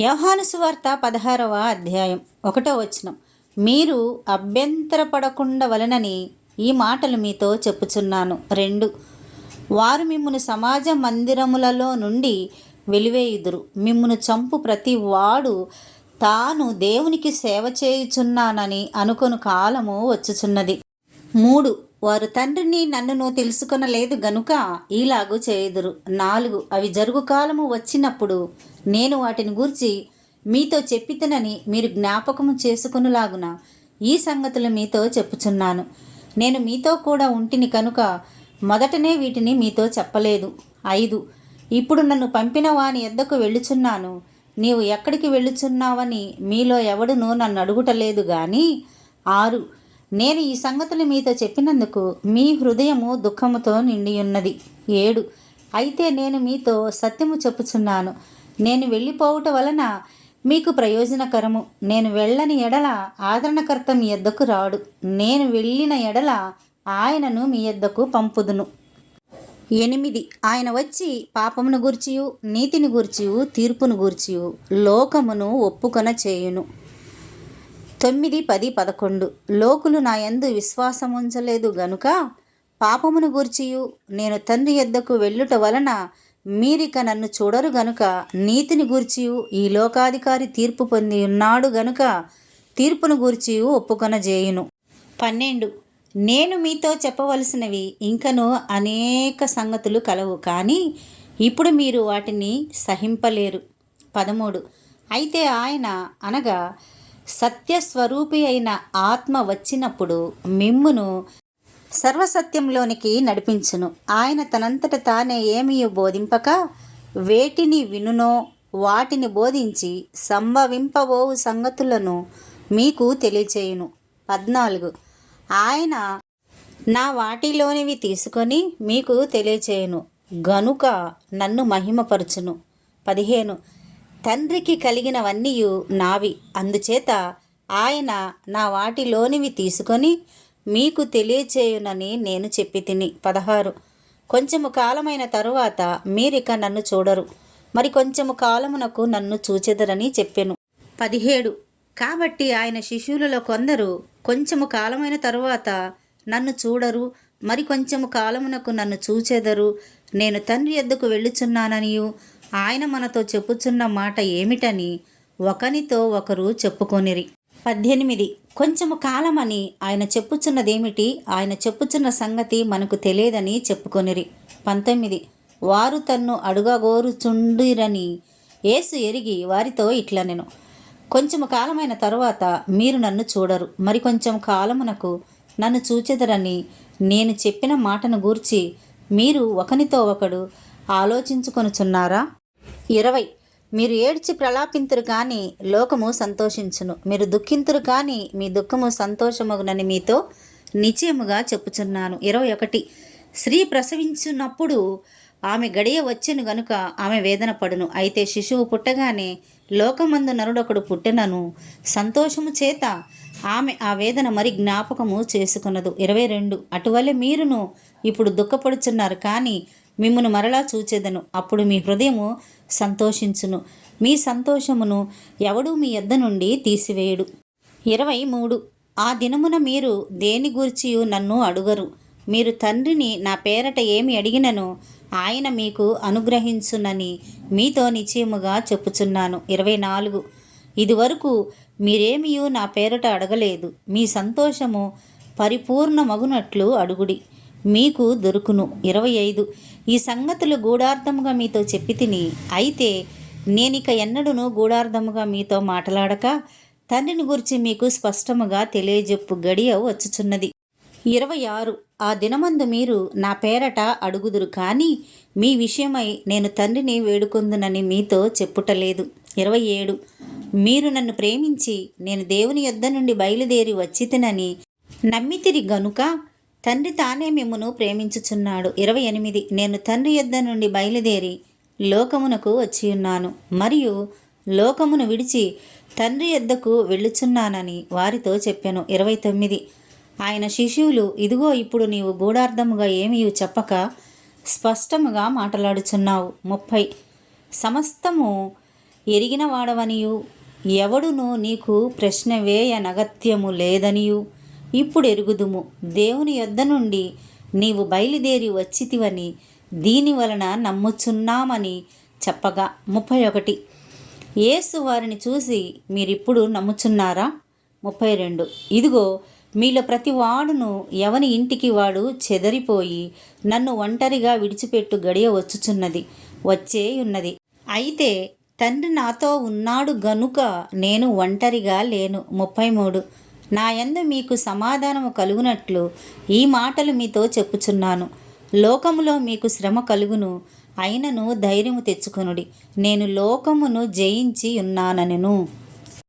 యోహాను సువార్త 16వ అధ్యాయం 1వ వచనం. మీరు అభ్యంతరపడకుండా వలనని ఈ మాటలు మీతో చెప్పుచున్నాను. 2. వారు మిమ్మును సమాజ మందిరములలో నుండి వెలివేయుదురు. మిమ్మును చంపు ప్రతి వాడు తాను దేవునికి సేవ చేయుచున్నానని అనుకొను కాలము వచ్చుచున్నది. 3. వారు తండ్రిని నన్నును తెలుసుకొనలేదు గనుక ఈలాగు చేయుదురు. 4. అవి జరుగు కాలము వచ్చినప్పుడు నేను వాటిని గూర్చి మీతో చెప్పితనని మీరు జ్ఞాపకము చేసుకొనులాగున ఈ సంగతులు మీతో చెప్పుచున్నాను. నేను మీతో కూడా ఉంటిని కనుక మొదటనే వీటిని మీతో చెప్పలేదు. 5. ఇప్పుడు నన్ను పంపిన వాని యొద్దకు వెళ్ళుచున్నాను. నీవు ఎక్కడికి వెళ్ళుచున్నావని మీలో ఎవడునూ నన్ను అడుగుటలేదు గాని. 6. నేను ఈ సంగతులు మీతో చెప్పినందుకు మీ హృదయము దుఃఖముతో నిండియున్నది. 7. అయితే నేను మీతో సత్యము చెప్పుచున్నాను. నేను వెళ్ళిపోవుట వలన మీకు ప్రయోజనకరము. నేను వెళ్ళని ఎడల ఆదరణకర్త మీ యొద్దకు రాడు. నేను వెళ్ళిన ఎడల ఆయనను మీ యొద్దకు పంపుదును. 8. ఆయన వచ్చి పాపమును గూర్చియు నీతిని గూర్చియు తీర్పును గూర్చియు లోకమును ఒప్పుకొన చేయును. 9, 10, 11. లోకులు నా యందు విశ్వాసముంచలేదు గనుక పాపమును గూర్చియు నేను తండ్రి యొద్దకు వెళ్ళుట వలన మీరిక నన్ను చూడరు గనుక నీతిని గూర్చియు ఈ లోకాధికారి తీర్పు పొంది ఉన్నాడు గనుక తీర్పును గూర్చియు ఒప్పుకొనజేయును. 12. నేను మీతో చెప్పవలసినవి ఇంకనూ అనేక సంగతులు కలవు, కానీ ఇప్పుడు మీరు వాటిని సహింపలేరు. 13. అయితే ఆయన అనగా సత్యస్వరూపి అయిన ఆత్మ వచ్చినప్పుడు మిమ్మును సర్వసత్యంలోనికి నడిపించును. ఆయన తనంతట తానే ఏమీ బోధింపక వేటిని వినునో వాటిని బోధించి సంభవింపబోవు సంగతులను మీకు తెలియచేయును. 14. ఆయన నా వాటిలోనివి తీసుకొని మీకు తెలియచేయును గనుక నన్ను మహిమపరచును. 15. తండ్రికి కలిగినవన్నీయు నావి, అందుచేత ఆయన నా వాటిలోనివి తీసుకొని మీకు తెలియచేయునని నేను చెప్పి తిని. 16. కొంచెము కాలమైన తరువాత మీరిక నన్ను చూడరు, మరి కొంచెము కాలమునకు నన్ను చూచెదరని చెప్పెను. 17. కాబట్టి ఆయన శిష్యులలో కొందరు కొంచెము కాలమైన తరువాత నన్ను చూడరు, మరి కొంచెము కాలమునకు నన్ను చూచెదరు, నేను తండ్రి యొద్దకు వెళ్ళుచున్నాననియు ఆయన మనతో చెప్పుచున్న మాట ఏమిటని ఒకనితో ఒకరు చెప్పుకొనిరి. 18. కొంచెము కాలమని ఆయన చెప్పుచున్నదేమిటి, ఆయన చెప్పుచున్న సంగతి మనకు తెలియదని చెప్పుకొనిరి. 19. వారు తన్ను అడుగగోరుచుండిరని యేసు ఎరిగి వారితో ఇట్లనెను, కొంచెము కాలమైన తరువాత మీరు నన్ను చూడరు, మరి కొంచెం కాలమునకు నన్ను చూచెదరని నేను చెప్పిన మాటను గూర్చి మీరు ఒకనితో ఒకడు ఆలోచించుకొనుచున్నారా? 20. మీరు ఏడ్చి ప్రలాపింతురు కానీ లోకము సంతోషించును, మీరు దుఃఖింతురు కానీ మీ దుఃఖము సంతోషమగునని మీతో నిశ్చయముగా చెప్పుచున్నాను. 21. స్త్రీ ప్రసవించున్నప్పుడు ఆమె గడియ వచ్చెను గనుక ఆమె వేదన పడును. అయితే శిశువు పుట్టగానే లోకమందు నరుడొకడు పుట్టెనను సంతోషము చేత ఆమె ఆ వేదన మరి జ్ఞాపకము చేసుకున్నదు. 22. అటువలే మీరును ఇప్పుడు దుఃఖపడుచున్నారు, కానీ మిమ్మును మరలా చూచెదను, అప్పుడు మీ హృదయము సంతోషించును, మీ సంతోషమును ఎవడూ మీ యొద్ద నుండి తీసివేయడు. 23. ఆ దినమున మీరు దేని గూర్చియు నన్ను అడుగరు. మీరు తండ్రిని నా పేరట ఏమి అడిగినను ఆయన మీకు అనుగ్రహించునని మీతో నిశ్చయముగా చెప్పుచున్నాను. 24. ఇదివరకు మీరేమియూ నా పేరట అడగలేదు. మీ సంతోషము పరిపూర్ణమగునట్లు అడుగుడి, మీకు దొరుకును. 25. ఈ సంగతులు గూఢార్థముగా మీతో చెప్పి తిని, అయితే నేనిక ఎన్నడూనూ గూఢార్థముగా మీతో మాట్లాడక తండ్రిని గురించి మీకు స్పష్టముగా తెలియజెప్పు గడియ వచ్చుచున్నది. 26. ఆ దినమందు మీరు నా పేరట అడుగుదురు, కానీ మీ విషయమై నేను తండ్రిని వేడుకొందునని మీతో చెప్పుటలేదు. 27. మీరు నన్ను ప్రేమించి నేను దేవుని యొద్ద నుండి బయలుదేరి వచ్చితినని నమ్మితిరి గనుక తండ్రి తానే మిమ్మును ప్రేమించుచున్నాడు. 28. నేను తండ్రి యొద్ద నుండి బయలుదేరి లోకమునకు వచ్చియున్నాను, మరియు లోకమును విడిచి తండ్రి యొద్దకు వెళ్ళుచున్నానని వారితో చెప్పాను. 29. ఆయన శిష్యులు, ఇదిగో ఇప్పుడు నీవు గూఢార్థముగా ఏమీ చెప్పక స్పష్టముగా మాట్లాడుచున్నావు. 30. సమస్తము ఎరిగిన వాడవనియు ఎవడును నీకు ప్రశ్న వేయనగత్యము లేదనియు ఇప్పుడు ఎరుగుదుము. దేవుని యొద్ద నుండి నీవు బయలుదేరి వచ్చితివని దీని వలన నమ్ముచున్నామని చెప్పగా. 31. యేసు వారిని చూసి, మీరిప్పుడు నమ్ముచున్నారా? 32. ఇదిగో, మీలో ప్రతి వాడును ఎవని ఇంటికి వాడు చెదరిపోయి నన్ను ఒంటరిగా విడిచిపెట్టు గడియ వచ్చుచున్నది, వచ్చే ఉన్నది. అయితే తండ్రి నాతో ఉన్నాడు గనుక నేను ఒంటరిగా లేను. 33. నా యందు మీకు సమాధానము కలుగునట్లు ఈ మాటలు మీతో చెప్పుచున్నాను. లోకములో మీకు శ్రమ కలుగును, అయినను ధైర్యము తెచ్చుకొనుడి, నేను లోకమును జయించి ఉన్నానెను.